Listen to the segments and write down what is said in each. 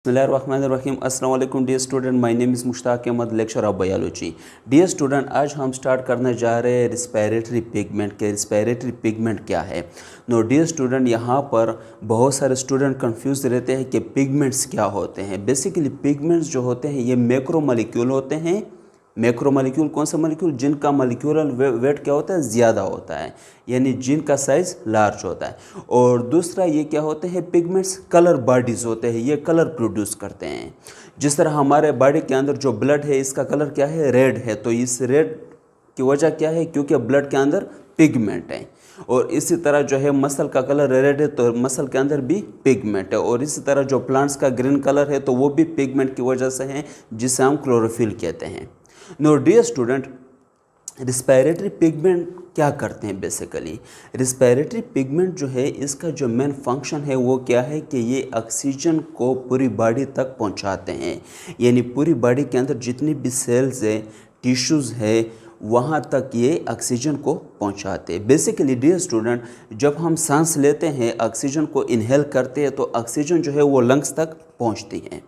बिस्मिल्लाहिर्रहमानिर्रहीम। अस्सलाम वालेकुम dear student, my name is Mushtaq Ahmad, lecture of biology. Dear student, आज हम स्टार्ट करने जा रहे हैं रिस्पिरेटरी पिगमेंट के। रिस्पिरेटरी पिगमेंट क्या है? नो डियर स्टूडेंट, यहाँ पर बहुत सारे स्टूडेंट कंफ्यूज रहते हैं कि पिगमेंट्स क्या होते हैं। बेसिकली पिगमेंट्स जो होते हैं ये मैक्रो मॉलिक्यूल होते हैं। मैक्रो मॉलिक्यूल कौन सा मॉलिक्यूल? जिनका मॉलिक्यूलर वेट क्या होता है? ज़्यादा होता है, यानी जिनका साइज़ लार्ज होता है। और दूसरा ये क्या होते हैं? पिगमेंट्स कलर बॉडीज़ होते हैं, ये कलर प्रोड्यूस करते हैं। जिस तरह हमारे बॉडी के अंदर जो ब्लड है इसका कलर क्या है? रेड है। तो इस रेड की वजह क्या है? क्योंकि ब्लड के अंदर पिगमेंट है। और इसी तरह जो है मसल का कलर रेड है तो मसल के अंदर भी पिगमेंट है। और इसी तरह जो प्लांट्स का ग्रीन कलर है तो वो भी पिगमेंट की वजह से है, जिसे हम क्लोरोफिल कहते हैं। No dear student, respiratory pigment क्या करते हैं? बेसिकली रिस्पिरेटरी पिगमेंट जो है इसका जो मेन फंक्शन है वो क्या है कि ये ऑक्सीजन को पूरी बॉडी तक पहुंचाते हैं। यानी पूरी बॉडी के अंदर जितनी भी सेल्स है, टिश्यूज़ है, वहाँ तक ये ऑक्सीजन को पहुँचाते हैं। बेसिकली डियर स्टूडेंट, जब हम सांस लेते हैं, ऑक्सीजन को इनहेल करते हैं तो ऑक्सीजन जो है वो लंग्स तक पहुँचती है।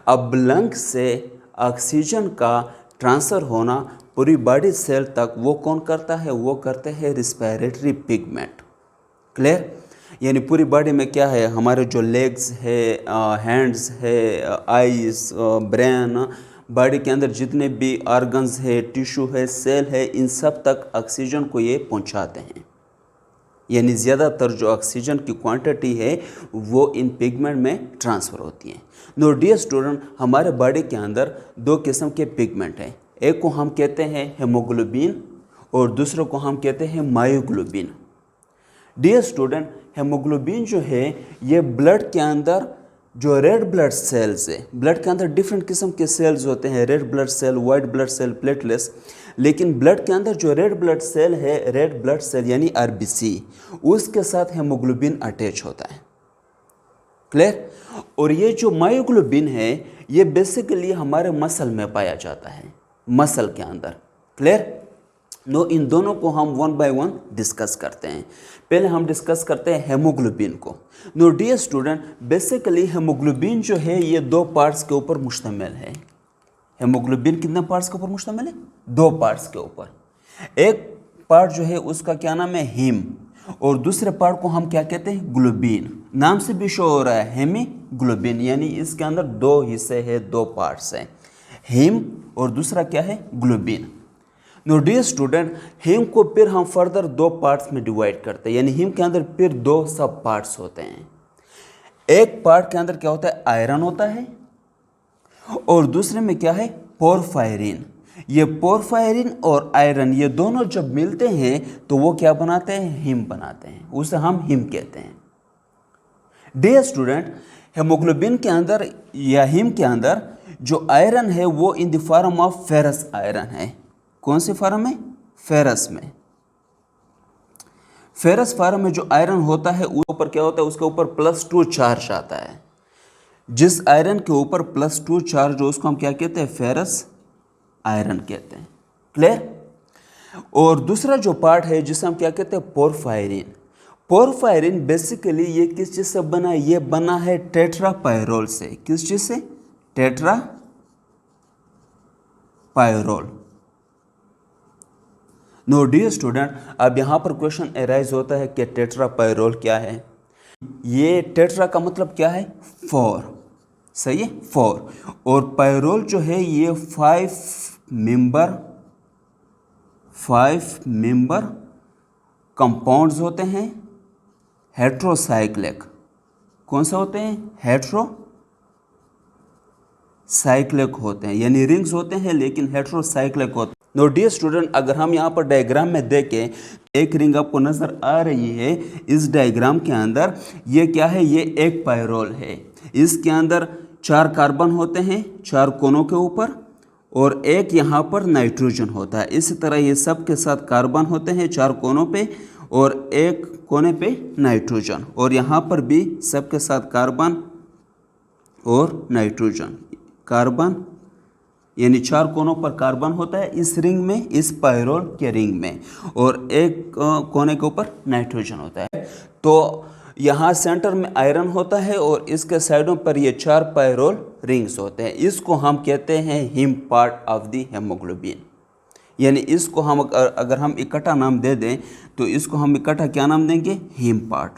अब लंग्स से ऑक्सीजन का ट्रांसफ़र होना पूरी बॉडी सेल तक वो कौन करता है? वो करते हैं रिस्पिरेटरी पिगमेंट। क्लियर? यानी पूरी बॉडी में क्या है? हमारे जो लेग्स है, हैंड्स है, आईज, ब्रेन, बॉडी के अंदर जितने भी ऑर्गन्स है, टिश्यू है, सेल है, इन सब तक ऑक्सीजन को ये पहुंचाते हैं। यानी ज़्यादातर जो ऑक्सीजन की क्वांटिटी है वो इन पिगमेंट में ट्रांसफ़र होती है। नो डियर स्टूडेंट, हमारे बॉडी के अंदर दो किस्म के पिगमेंट हैं। एक को हम कहते हैं हेमोग्लोबिन और दूसरे को हम कहते हैं मायोग्लोबिन। डियर स्टूडेंट, हेमोग्लोबिन जो है ये ब्लड के अंदर जो रेड ब्लड सेल्स है, ब्लड के अंदर डिफरेंट किस्म के सेल्स होते हैं, red blood cell, white blood cell, platelets. लेकिन ब्लड के अंदर जो रेड ब्लड सेल है, रेड ब्लड सेल यानी आरबीसी, उसके साथ हेमोग्लोबिन अटैच होता है। क्लियर? और ये जो मायोग्लोबिन है ये बेसिकली हमारे मसल में पाया जाता है, मसल के अंदर। क्लियर? नो, इन दोनों को हम वन बाय वन डिस्कस करते हैं। पहले हम डिस्कस करते हैं हेमोग्लोबिन को। No dear student, basically haemoglobin जो है ये दो पार्ट्स के ऊपर मुश्तमिल है। हेमोग्लोबिन कितने पार्ट्स के ऊपर मुश्तमिल है? दो पार्ट्स के ऊपर। एक पार्ट जो है उसका क्या नाम है? हीम। और दूसरे पार्ट को हम क्या कहते हैं? ग्लोबिन। नाम से भी शो हो रहा है हेमीग्लोबिन, यानी इसके अंदर दो हिस्से हैं, दो पार्ट्स हैं, हीम और दूसरा क्या है? Globin. No dear student, haem को फिर हम फर्दर दो पार्ट्स में डिवाइड करते हैं, यानी हीम के अंदर फिर दो सब पार्ट्स होते हैं। एक पार्ट के अंदर क्या होता है? आयरन होता है और दूसरे में क्या है? पोरफायरिन। ये पोरफायरिन और आयरन ये दोनों जब मिलते हैं तो वो क्या बनाते हैं? हीम बनाते हैं, उसे हम हीम कहते हैं। डियर स्टूडेंट, हेमोग्लोबिन के अंदर या हीम के अंदर जो आयरन है वो in the form of ferrous iron है। कौन सी फॉर्म में? फेरस में। फेरस फॉर्म में जो आयरन होता है ऊपर क्या होता है? उसके ऊपर +2 चार्ज आता है। जिस आयरन के ऊपर +2 चार्ज हो उसको हम क्या कहते हैं? फेरस आयरन कहते हैं। क्लियर? और दूसरा जो पार्ट है जिसे हम क्या कहते हैं? पोरफायरिन। पोरफायरिन बेसिकली ये किस चीज़ से बना है? ये बना है टेट्रापायरोल से। किस चीज़ से? टेट्रापायरोल। नो डियर स्टूडेंट, अब यहाँ पर क्वेश्चन अराइज होता है कि टेट्रापायरोल क्या है? ये टेट्रा का मतलब क्या है? 4। सही है, 4। और पायरोल जो है ये 5 मेंबर कंपाउंड्स होते हैं, हेट्रोसाइक्लिक। कौन सा होते हैं? हेट्रोसाइक्लिक होते हैं, यानी रिंग्स होते हैं लेकिन हेट्रोसाइक्लिक होते हैं। नो डियर स्टूडेंट, अगर हम यहाँ पर डायग्राम में देखें, एक रिंग आपको नज़र आ रही है। इस डायग्राम के अंदर ये क्या है? ये एक पायरोल है। इसके अंदर 4 कार्बन होते हैं 4 कोनों के ऊपर और एक यहाँ पर नाइट्रोजन होता है। इसी तरह ये सब के साथ कार्बन होते हैं 4 कोनों पे और एक कोने पे नाइट्रोजन, और यहाँ पर भी सब के साथ कार्बन और नाइट्रोजन। कार्बन यानी 4 कोनों पर कार्बन होता है इस रिंग में, इस पायरोल के रिंग में, और एक कोने के ऊपर नाइट्रोजन होता है। तो यहाँ सेंटर में आयरन होता है और इसके साइडों पर ये 4 पायरोल रिंग्स होते हैं। इसको हम कहते हैं him part of the haemoglobin. यानी इसको हम अगर हम इकट्ठा नाम दे दें तो इसको हम इकट्ठा क्या नाम देंगे? Haem part.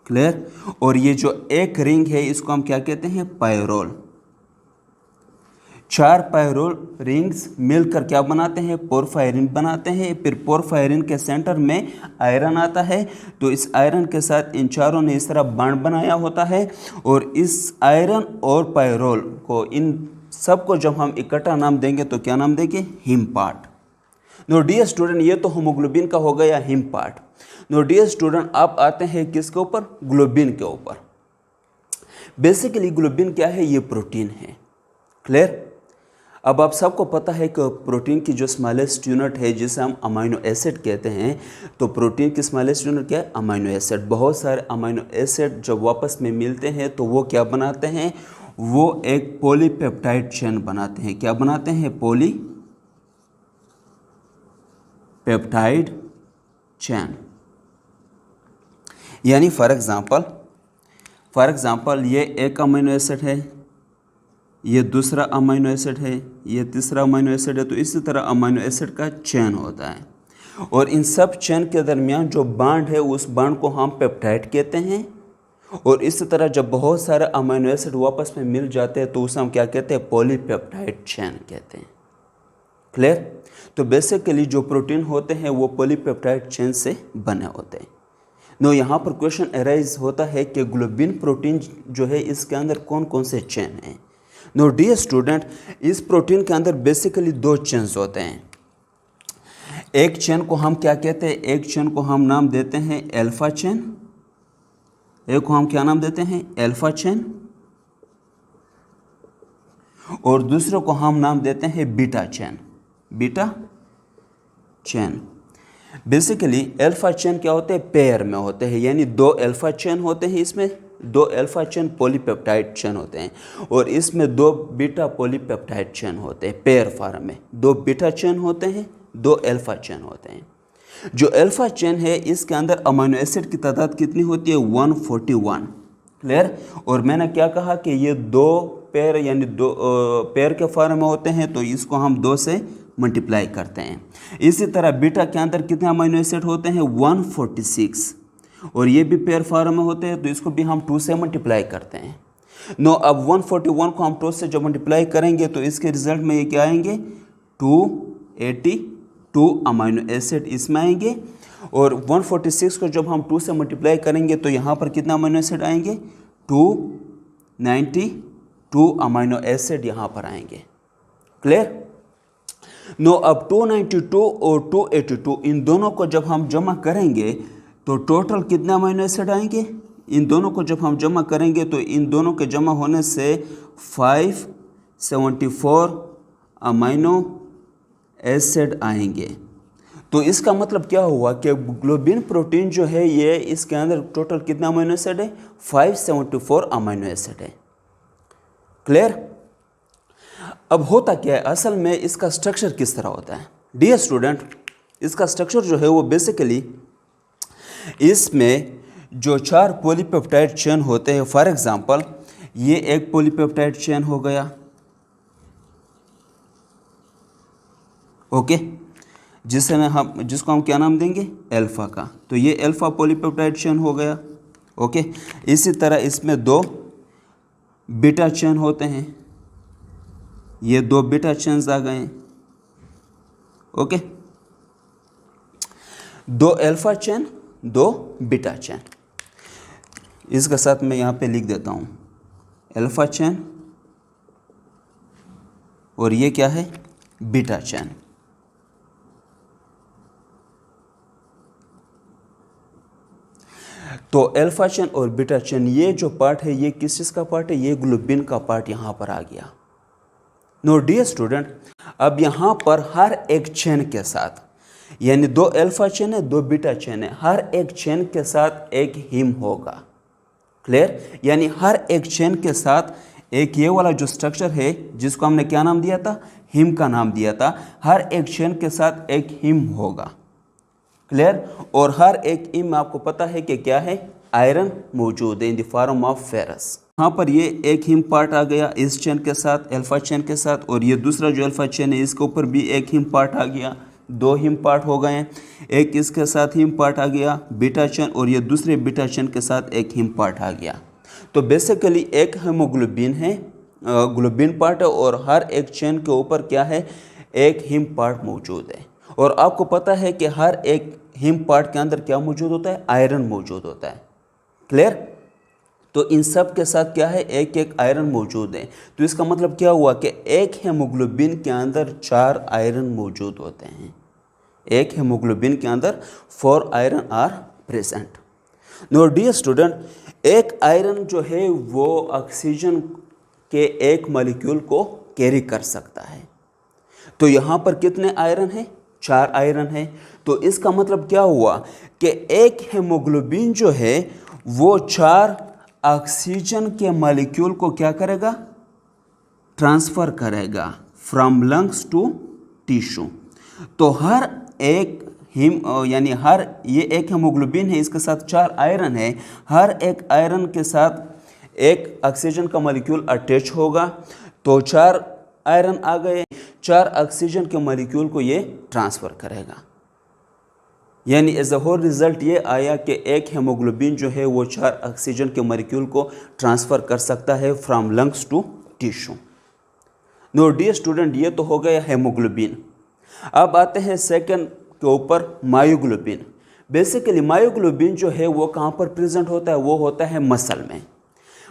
क्लियर? और ये जो एक रिंग है इसको हम क्या कहते हैं? पायरोल। 4 पायरोल रिंग्स मिलकर क्या बनाते हैं? पोरफायरिन बनाते हैं। फिर पोरफायरिन के सेंटर में आयरन आता है, तो इस आयरन के साथ इन चारों ने इस तरह बॉन्ड बनाया होता है और इस आयरन और पायरोल को, इन सबको जब हम इकट्ठा नाम देंगे तो क्या नाम देंगे? Haem part. No dear student, ये तो हेमोग्लोबिन का हो गया haem part. No dear student, आप आते हैं किसके ऊपर? ग्लोबिन के ऊपर। बेसिकली ग्लोबिन क्या है? ये प्रोटीन है। क्लियर? अब आप सबको पता है कि प्रोटीन की जो स्मॉलेस्ट यूनिट है जिसे हम अमाइनो एसिड कहते हैं, तो प्रोटीन की स्मॉलेस्ट यूनिट क्या है? Amino acid. बहुत सारे अमाइनो एसिड जब आपस में मिलते हैं तो वो क्या बनाते हैं? वो एक पॉलीपेप्टाइड चेन बनाते हैं। क्या बनाते हैं? Polypeptide chain. यानी फॉर एग्जांपल ये एक अमीनो एसिड है, ये दूसरा अमीनो एसिड है, ये तीसरा अमीनो एसिड है, तो इसी तरह अमीनो एसिड का चेन होता है और इन सब चेन के दरमियान जो बॉन्ड है उस बॉन्ड को हम पेप्टाइड कहते हैं। और इसी तरह जब बहुत सारे अमीनो एसिड वापस में मिल जाते हैं तो उसे हम क्या कहते हैं? पॉलीपेप्टाइड चेन कहते हैं। क्लियर? तो बेसिकली जो प्रोटीन होते हैं वो पॉलीपेप्टाइड चेन से बने होते हैं। नो यहाँ पर क्वेश्चन अराइज होता है कि ग्लोबिन प्रोटीन जो है इसके अंदर कौन कौन से चेन हैं? नो डियर स्टूडेंट, इस प्रोटीन के अंदर बेसिकली 2 चेन्स होते हैं। एक चेन को हम क्या कहते हैं? एक चेन को हम नाम देते हैं अल्फा चेन। एक को हम क्या नाम देते हैं? Alpha chain. और दूसरे को हम नाम देते हैं beta chain. Beta chain. Basically alpha chain क्या होते हैं? पेयर में होते हैं, यानी 2 अल्फा चेन होते हैं, इसमें 2 अल्फा चेन पॉलीपेप्टाइड चेन होते हैं और इसमें 2 बीटा पॉलीपेप्टाइड चेन होते हैं। पेयर फॉर्म में 2 बीटा चेन होते हैं, 2 अल्फा चेन होते हैं। जो अल्फा चेन है इसके अंदर अमीनो एसिड की तादाद कितनी होती है? 141। क्लियर? और मैंने क्या कहा कि ये 2 पेयर यानी 2 पेयर के फॉर्म में होते हैं, तो इसको हम 2 से मल्टीप्लाई करते हैं। इसी तरह बीटा के अंदर कितने अमीनो एसिड होते हैं? 146। और ये भी पेयर फॉर्म में होते हैं, तो इसको भी हम 2 से मल्टीप्लाई करते हैं। नो, अब 141 को हम 2 से जब मल्टीप्लाई करेंगे तो इसके रिजल्ट में ये क्या आएंगे? 282 अमीनो एसिड इसमें आएंगे। और 146 को जब हम 2 से मल्टीप्लाई करेंगे तो यहाँ पर कितना अमीनो एसिड आएंगे? 292 अमीनो एसिड यहाँ पर आएंगे। क्लियर? नो, अब 292 और 282 इन दोनों को जब हम जमा करेंगे तो टोटल कितने अमीनो एसिड आएंगे? इन दोनों को जब हम जमा करेंगे तो इन दोनों के जमा होने से 574 अमीनो एसिड आएंगे। तो इसका मतलब क्या हुआ कि ग्लोबिन प्रोटीन जो है ये इसके अंदर टोटल कितना अमीनो एसिड है? 574 अमीनो एसिड है। क्लियर? अब होता क्या है असल में, इसका स्ट्रक्चर किस तरह होता है? डियर स्टूडेंट, इसका स्ट्रक्चर जो है वो बेसिकली इसमें जो 4 पॉलीपेप्टाइड चेन होते हैं, फॉर एग्जांपल ये एक पॉलीपेप्टाइड चेन हो गया, ओके, जिसको हम क्या नाम देंगे? अल्फा का। तो ये अल्फा पॉलीपेप्टाइड चेन हो गया, ओके। इसी तरह इसमें 2 बीटा चेन होते हैं, ये 2 बीटा चेन्स आ गए, okay. 2 alpha chain, 2 beta chain. इसके साथ मैं यहाँ पे लिख देता हूँ अल्फा चेन और ये क्या है? Beta chain. तो अल्फा चेन और बीटा चेन ये जो पार्ट है ये किस चीज़ का पार्ट है? ये ग्लोबिन का पार्ट यहाँ पर आ गया। नो डियर स्टूडेंट, अब यहाँ पर हर एक चेन के साथ, यानी 2 अल्फा चेन है, 2 बीटा चेन है, हर एक चेन के साथ एक हिम होगा। क्लियर? यानी हर एक चेन के साथ एक ये वाला जो स्ट्रक्चर है जिसको हमने क्या नाम दिया था? हिम का नाम दिया था। हर एक चेन के साथ एक हिम होगा। क्लियर? और हर एक हिम आपको पता है कि क्या है? आयरन मौजूद है in the form of ferrous. यहाँ पर ये एक हिम पार्ट आ गया इस चेन के साथ, अल्फा चेन के साथ, और ये दूसरा जो अल्फा चेन है इसके ऊपर भी एक हिम पार्ट आ गया, दो हिम पार्ट हो गए। एक इसके साथ हिम पार्ट आ गया बीटा चेन, और ये दूसरे बीटा चेन के साथ एक हिम पार्ट आ गया। तो बेसिकली एक हेमोग्लोबिन है, ग्लोबिन पार्ट है, और हर एक चेन के ऊपर क्या है, एक हिम पार्ट मौजूद है। और आपको पता है कि हर एक हिम पार्ट के अंदर क्या मौजूद होता है, आयरन मौजूद होता है। क्लियर? तो इन सब के साथ क्या है, एक एक आयरन मौजूद है। तो इसका मतलब क्या हुआ कि एक हेमोग्लोबिन के अंदर 4 आयरन मौजूद होते हैं। एक हेमोग्लोबिन के अंदर 4 iron are present. No dear student, एक आयरन जो है वो ऑक्सीजन के एक मॉलिक्यूल को कैरी कर सकता है। तो यहाँ पर कितने आयरन है, 4 आयरन है। तो इसका मतलब क्या हुआ कि एक हेमोग्लोबिन जो है वो 4 ऑक्सीजन के मॉलिक्यूल को क्या करेगा, ट्रांसफर करेगा फ्रॉम लंग्स टू टिश्यू। तो हर एक यानी हर ये एक हेमोग्लोबिन है, इसके साथ 4 आयरन है, हर एक आयरन के साथ एक ऑक्सीजन का मॉलिक्यूल अटैच होगा। तो 4 आयरन आ गए, 4 ऑक्सीजन के मॉलिक्यूल को ये ट्रांसफ़र करेगा। यानी एज अ होल रिजल्ट ये आया कि एक हेमोग्लोबिन जो है वो 4 ऑक्सीजन के मॉलिक्यूल को ट्रांसफ़र कर सकता है from lungs to tissue. No dear student, ये तो हो गया हेमोग्लोबिन। अब आते हैं सेकंड के ऊपर, मायोग्लोबिन। बेसिकली मायोग्लोबिन जो है वो कहाँ पर प्रेजेंट होता है, वो होता है मसल में।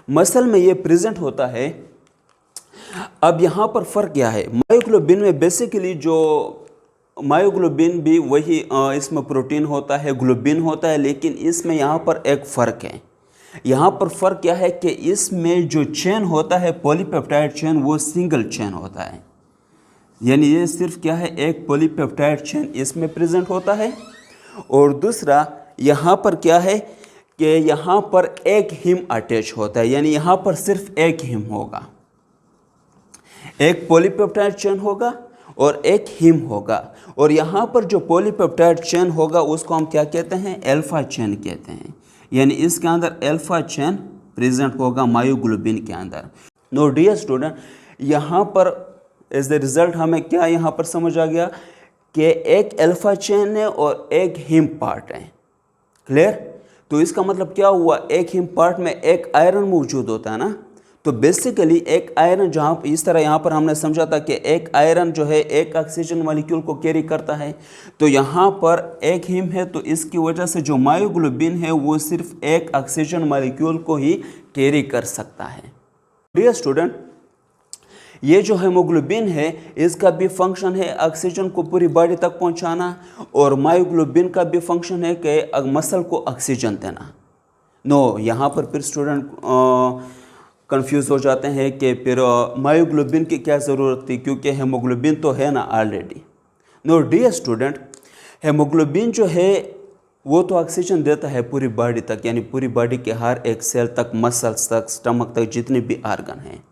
मसल में ये प्रेजेंट होता है। अब यहाँ पर फ़र्क क्या है, मायोग्लोबिन में बेसिकली जो मायोग्लोबिन भी वही इसमें प्रोटीन होता है, ग्लोबिन होता है, लेकिन इसमें यहाँ पर एक फ़र्क है। यहाँ पर फ़र्क क्या है कि इसमें जो चेन होता है पॉलीपेप्टाइड चेन, वो सिंगल चेन होता है। यानी ये सिर्फ क्या है, एक पॉलीपेप्टाइड चेन इसमें प्रेजेंट होता है। और दूसरा यहाँ पर क्या है कि यहाँ पर एक हिम अटैच होता है, यानी यहाँ पर सिर्फ एक हिम होगा, एक पॉलीपेप्टाइड चेन होगा और एक हिम होगा। और यहाँ पर जो पॉलीपेप्टाइड चेन होगा उसको हम क्या कहते हैं, अल्फा चेन कहते हैं। यानी इसके अंदर अल्फा चेन प्रेजेंट होगा मायोग्लोबिन के अंदर। नो डियर स्टूडेंट, यहाँ पर एज द रिजल्ट हमें क्या यहाँ पर समझ आ गया कि एक अल्फा चेन है और एक हिम पार्ट है। क्लियर? तो इसका मतलब क्या हुआ, एक हिम पार्ट में एक आयरन मौजूद होता है ना। तो बेसिकली एक आयरन, जहाँ इस तरह यहाँ पर हमने समझा था कि एक आयरन जो है एक ऑक्सीजन मॉलिक्यूल को कैरी करता है, तो यहाँ पर एक हिम है, तो इसकी वजह से जो मायोग्लोबिन है वो सिर्फ एक ऑक्सीजन मॉलिक्यूल को ही कैरी कर सकता है। डियर स्टूडेंट, ये जो हेमोग्लोबिन है इसका भी फंक्शन है ऑक्सीजन को पूरी बॉडी तक पहुँचाना, और मायोग्लोबिन का भी फंक्शन है कि मसल को ऑक्सीजन देना। नो, यहाँ पर फिर स्टूडेंट कंफ्यूज हो जाते हैं कि फिर मायोग्लोबिन की क्या ज़रूरत थी, क्योंकि हेमोग्लोबिन तो है ना already. No dear student, haemoglobin जो है वो तो ऑक्सीजन देता है पूरी बॉडी तक, यानी पूरी बॉडी के हर एक सेल तक, मसल्स तक, स्टमक तक, जितने भी आर्गन हैं।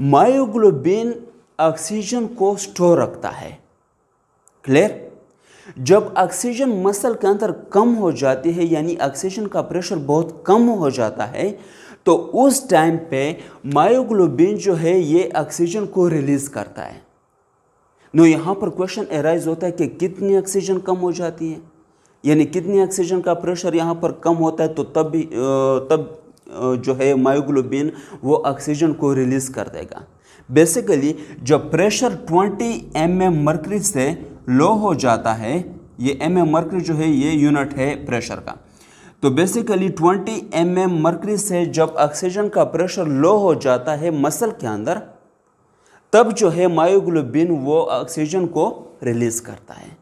मायोग्लोबिन ऑक्सीजन को स्टोर रखता है। क्लियर? जब ऑक्सीजन मसल के अंदर कम हो जाती है, यानी ऑक्सीजन का प्रेशर बहुत कम हो जाता है, तो उस टाइम पे मायोग्लोबिन जो है ये ऑक्सीजन को रिलीज करता है। नो, यहाँ पर क्वेश्चन अराइज होता है कि कितनी ऑक्सीजन कम हो जाती है, यानी कितनी ऑक्सीजन का प्रेशर यहाँ पर कम होता है, तो तब जो है मायोग्लोबिन वो ऑक्सीजन को रिलीज कर देगा। बेसिकली जब प्रेशर 20 mm मर्करी से लो हो जाता है, ये mm मर्करी जो है ये यूनिट है प्रेशर का, तो बेसिकली 20 mm मर्करी से जब ऑक्सीजन का प्रेशर लो हो जाता है मसल के अंदर, तब जो है मायोग्लोबिन वो ऑक्सीजन को रिलीज करता है।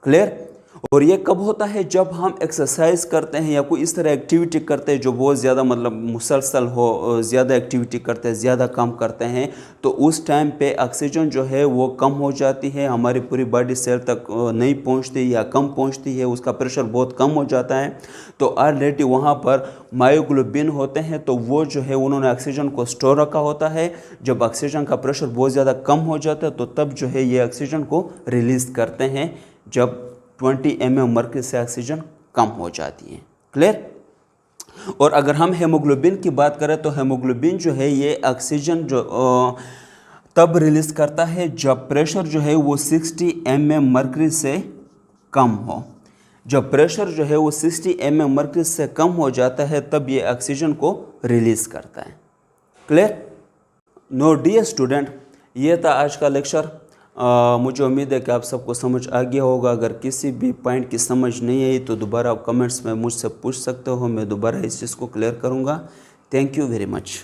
क्लियर? और ये कब होता है, जब हम एक्सरसाइज करते हैं या कोई इस तरह एक्टिविटी करते हैं जो बहुत ज़्यादा मतलब मुसलसल हो, ज़्यादा एक्टिविटी करते हैं, ज़्यादा काम करते हैं, तो उस टाइम पे ऑक्सीजन जो है वो कम हो जाती है, हमारी पूरी बॉडी सेल तक नहीं पहुंचती या कम पहुंचती है, उसका प्रेशर बहुत कम हो जाता है। तो ऑलरेडी वहाँ पर मायोग्लोबिन होते हैं, तो वो जो है उन्होंने ऑक्सीजन को स्टोर रखा होता है। जब ऑक्सीजन का प्रेशर बहुत ज़्यादा कम हो जाता है, तो तब जो है ये ऑक्सीजन को रिलीज़ करते हैं, जब 20 mm मर्करी से ऑक्सीजन कम हो जाती है। क्लियर। और अगर हम हेमोग्लोबिन की बात करें तो हेमोग्लोबिन जो है ये ऑक्सीजन जो तब रिलीज करता है जब प्रेशर जो है वो 60 mm मर्करी से कम हो। जब प्रेशर जो है वो 60 mm मर्करी से कम हो जाता है तब ये ऑक्सीजन को रिलीज करता है। क्लियर। नो डियर स्टूडेंट, ये था आज का लेक्चर। मुझे उम्मीद है कि आप सबको समझ आ गया होगा। अगर किसी भी पॉइंट की समझ नहीं आई तो दोबारा आप कमेंट्स में मुझसे पूछ सकते हो, मैं दोबारा इस चीज़ को क्लियर करूँगा। Thank you very much.